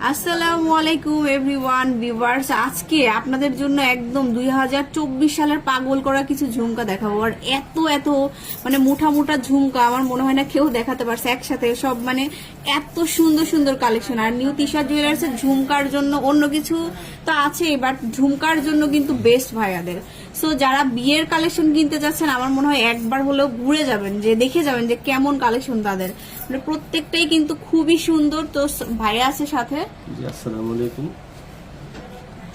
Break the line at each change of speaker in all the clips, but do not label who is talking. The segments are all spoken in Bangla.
আসসালামু আলাইকুম এভরিওয়ান ভিউয়ার্স, আজকে আপনাদের জন্য একদম 2024 সালের পাগল করা কিছু ঝুমকা দেখাবো। আর এত এত মানে মোটা মোটা ঝুমকা আমার মনে হয় না কেউ দেখাতে পারছে একসাথে সব, মানে এত সুন্দর সুন্দর কালেকশন। আর নিউ তিশা জুয়েলার্স এর ঝুমকার জন্য অন্য কিছু তো আছেই, বাট ঝুমকার জন্য কিন্তু বেস্ট ভাইয়াদের। সো যারা বিয়ের কালেকশন কিনতে যাচ্ছেন আমার মনে হয় একবার হলেও ঘুরে যাবেন, যে দেখে যাবেন যে কেমন কালেকশন তাদের, মানে প্রত্যেকটাই কিন্তু খুবই সুন্দর। তো ভাইয়া আছে সাথে।
জি, আসসালামু আলাইকুম।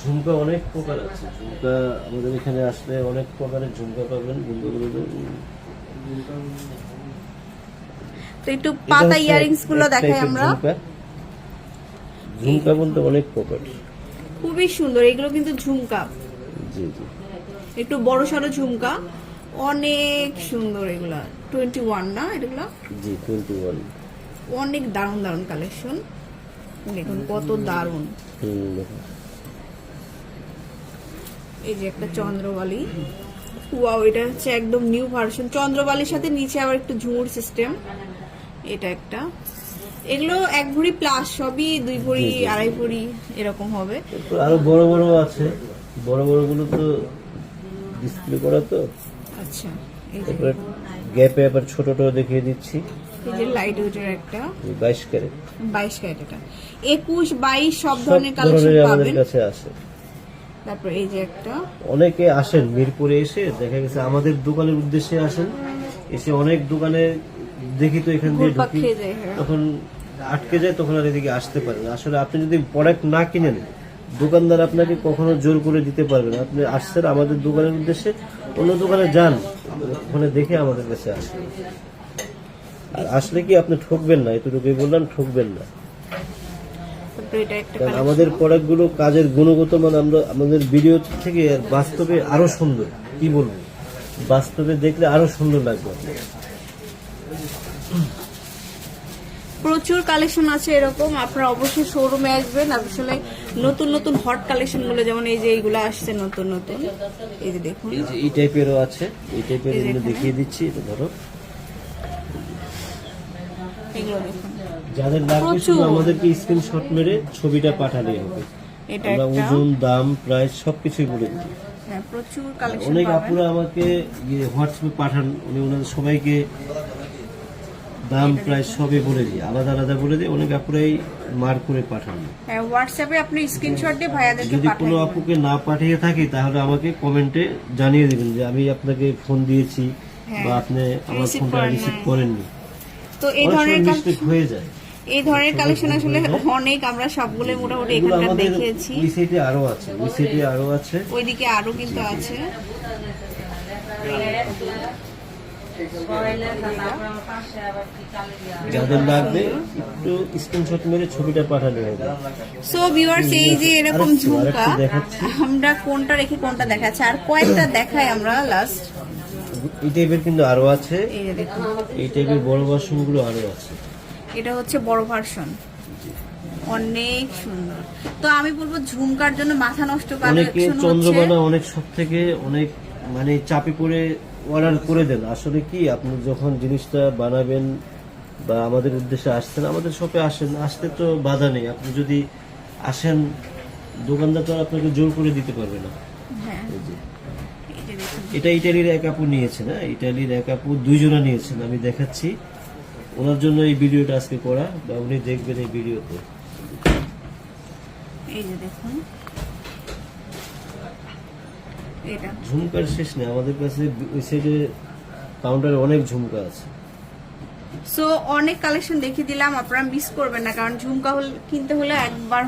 ঝুমকা অনেক প্রকার আছে, ঝুমকা আমাদের এখানে আসলে অনেক প্রকারের ঝুমকা পাবেন।
তো একটু পাতা ইয়ারিংস গুলো দেখাই আমরা।
ঝুমকা বলতে অনেক প্রকার,
খুবই সুন্দর এগুলো কিন্তু ঝুমকা।
জি জি,
একটু বড় সড়ো ঝুমকা, অনেক সুন্দর এগুলা। 21 না এগুলো?
জি 21।
অনেক দারুণ দারুণ কালেকশন, দেখুন কত দারুণ। এই যে একটা চন্দ্রবালি, ওয়াও, এটা হচ্ছে একদম নিউ ভার্সন। চন্দ্রবালির সাথে নিচে আবার একটু ঝুমুর সিস্টেম। এটা একটা, এগুলো 1 ভরি প্লাস, সবই 2 ভরি 2.5 ভরি এরকম হবে।
আরো বড় বড় আছে, বড় বড় গুলো তো ডিসপ্লে করা তো।
আচ্ছা,
এরপর গ্যাপে আবার ছোটটাও দেখিয়ে দিচ্ছি।
এই যে লাইট ওয়েটের একটা
22 ক্যারেট,
22 ক্যারেট, এটা 21 22 সব ধরনের কালেকশন
আমাদের
পাবেন।
কাছে আছে।
তারপর এই যে একটা,
অনেকে আসেন মিরপুরে, এসে দেখা গেছে আমাদের দোকানের উদ্দেশ্যে আসেন, এসে অনেক দোকানে দেখি তো এখান দিয়ে ঢুকি, তখন আটকে যায়, তখন আর এদিকে আসতে পারে না। আসলে আপনি যদি প্রোডাক্ট না কিনেন, দোকানদার আপনাকে কখনো জোর করে দিতে পারবে না। আপনি আসছেন আমাদের দোকানের উদ্দেশ্যে, অন্য দোকানে যান, ওখানে দেখে আমাদের কাছে আসেন। আর আসলে কি আপনি ঠকবেন না, এতটুকুই বললাম, ঠকবেন না। কারণ আমাদের প্রোডাক্ট গুলো কাজের গুণগত মান আমরা আমাদের ভিডিও থেকে বাস্তবে আরো সুন্দর, কি বলবো, বাস্তবে দেখলে আরো সুন্দর লাগবে।
প্রচুর কালেকশন আছে এরকম, আপনারা অবশ্যই শোরুমে আসবেন। আসলে নতুন নতুন হট কালেকশন গুলো, যেমন এই যে এইগুলো আসছে নতুন নতুন, এই যে দেখুন,
এই টাইপেরও আছে, এই টাইপের দেখিয়ে দিচ্ছি। এটা ধরো,
এগুলো দেখুন।
যাদের লাগবে শুধু আমাদেরকে স্ক্রিনশট মেরে ছবিটা পাঠালেই হবে। আমরা ওজন, দাম, প্রাইস সবকিছুই বলে দিই।
হ্যাঁ, প্রচুর কালেকশন।
অনেক আপুরা আমাকে হোয়াটসঅ্যাপে পাঠান, উনি ওনাদের সবাইকে দাম প্রাইস সবই বলে দিই, আলাদা আলাদা বলে দিই। অনেক আপুরাই মার্ক করে পাঠান।
হ্যাঁ, হোয়াটসঅ্যাপে আপনি স্ক্রিনশট দিয়ে ভাইয়াদেরকে
যদি
পাঠান।
কোনো আপুকে না পাঠিয়ে থাকি তাহলে আমাকে কমেন্টে জানিয়ে দিবেন যে আমি আপনাকে ফোন দিয়েছি বা আপনি আমার ফোনটা রিসিভ করেননি।
তো এই ধরনের
কালেকশন হয়ে যায়,
এই ধরনের কালেকশন আসলে অনেক, আমরা সবগুলো মোটামুটি এখানটা দেখিয়েছি।
ওই সাইডে আরো আছে, ওই সাইডে আরো আছে,
ওইদিকে আরো কিন্তু আছে।
যাদের লাগবে একটু স্ক্রিনশট মেরে ছবিটা পাঠালে হবে।
সো ভিউয়ার্স, এই যে এরকম ঝুমকা, আমরা কোনটা রেখে কোনটা দেখাচ্ছি, আর কয়েকটা দেখাই আমরা লাস্ট।
এই টাইপের কিন্তু আরো আছে,
এই যে দেখুন,
এই টাইপের বড় ভার্সন গুলো আরো আছে।
এটা হচ্ছে বড় ভার্সন, অনেক সুন্দর। তো আমি বলবো ঝুমকার জন্য মাথা নষ্ট কালেকশন হচ্ছে।
চন্দ্রবানা অনেক সব থেকে অনেক মানে চাপে পড়ে অর্ডার করে দেন। আসলে কি, আপনি যখন জিনিসটা বানাবেন বা আমাদের উদ্দেশ্যে আসছেন, আমাদের শপে আসেন, আসতে তো বাধা নেই। আপনি যদি আসেন, দোকানদার তো আপনাকে জোর করে দিতে পারবে না। এটা ইটালির এক আপু নিয়েছেন, হ্যাঁ, ইটালির এক আপু 2 জনা নিয়েছেন, আমি দেখাচ্ছি। ওনার জন্য এই ভিডিওটা আজকে করা, বা উনি দেখবেন এই ভিডিওতে।
এই যে দেখুন, এটা
ঝুমকার শেষ নেই আমাদের কাছে, ওই সাইডে কাউন্টারে অনেক ঝুমকা আছে।
সো অনেক কালেকশন দেখিয়ে দিলাম, আপনারা মিস করবেন না, কারণ ঝুমকা কিনতে হলে একবার